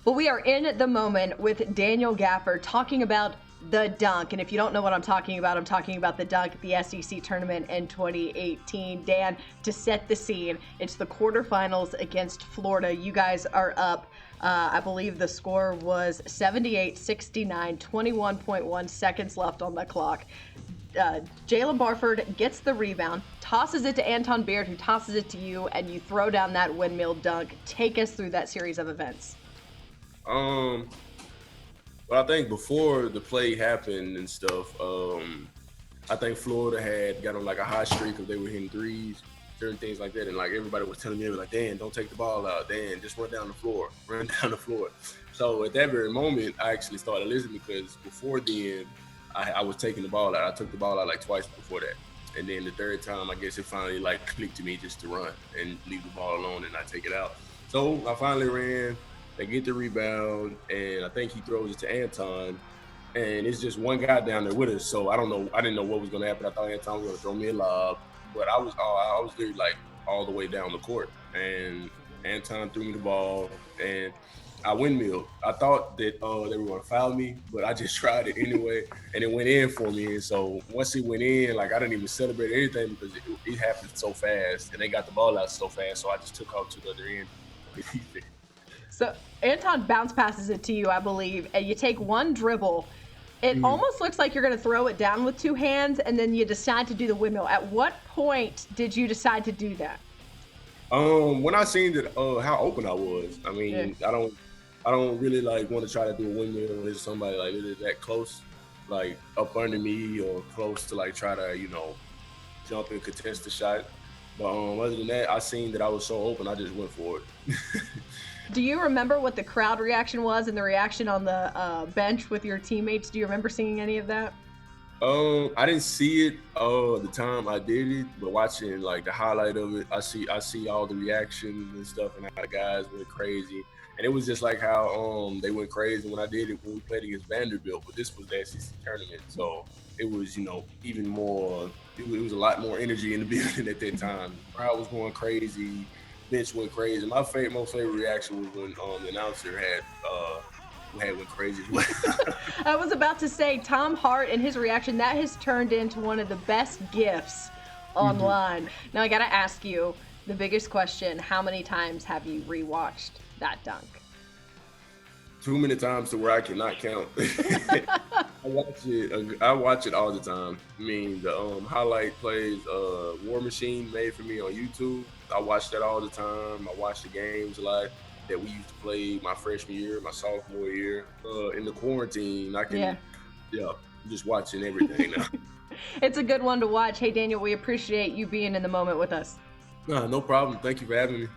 Well, we are in the moment with Daniel Gafford talking about the dunk. And if you don't know what I'm talking about the dunk at the SEC tournament in 2018. Dan, to set the scene, it's the quarterfinals against Florida. You guys are up. I believe the score was 78-69, 21.1 seconds left on the clock. Jalen Barford gets the rebound, tosses it to Anton Beard, who tosses it to you, and you throw down that windmill dunk. Take us through that series of events. But I think before the play happened and stuff, I think Florida had got on like a hot streak because they were hitting threes, certain things like that. And like everybody was telling me, like, Dan, don't take the ball out. Dan, just run down the floor. So at that very moment, I actually started listening because before then, I was taking the ball out. I took the ball out like twice before that. And then the third time, I guess it finally like clicked to me just to run and leave the ball alone and not take it out. So I finally ran. They get the rebound, and I think he throws it to Anton, and it's just one guy down there with us. So I don't know. I didn't know what was going to happen. I thought Anton was going to throw me a lob, but I was literally like all the way down the court, and Anton threw me the ball, and I windmilled. I thought that they were going to foul me, but I just tried it anyway, and it went in for me. And so once it went in, like I didn't even celebrate anything because it happened so fast, and they got the ball out so fast. So I just took off to the other end. So Anton bounce passes it to you, I believe, and you take one dribble. It almost looks like you're going to throw it down with two hands, and then you decide to do the windmill. At what point did you decide to do that? When I seen that how open I was, I mean, yeah. I don't really like want to try to do a windmill when there's somebody like that close, like up under me or close to like try to jump and contest the shot. But other than that, I seen that I was so open, I just went for it. Do you remember what the crowd reaction was and the reaction on the bench with your teammates? Do you remember seeing any of that? I didn't see it the time I did it, but watching like the highlight of it, I see all the reactions and stuff and how the guys went crazy. And it was just like how they went crazy when I did it when we played against Vanderbilt, but this was the SEC tournament, so it was even more. It was a lot more energy in the building at that time. The crowd was going crazy. Bench went crazy. My most favorite reaction was when the announcer went crazy as well. I was about to say, Tom Hart and his reaction, that has turned into one of the best GIFs online. Now I gotta ask you the biggest question: how many times have you rewatched that dunk? Too many times to where I cannot count. I watch it all the time. I mean, the highlight plays War Machine made for me on YouTube. I watch that all the time. I watch the games a lot that we used to play my freshman year, my sophomore year. In the quarantine, I can, just watching everything now. It's a good one to watch. Hey, Daniel, we appreciate you being in the moment with us. No problem. Thank you for having me.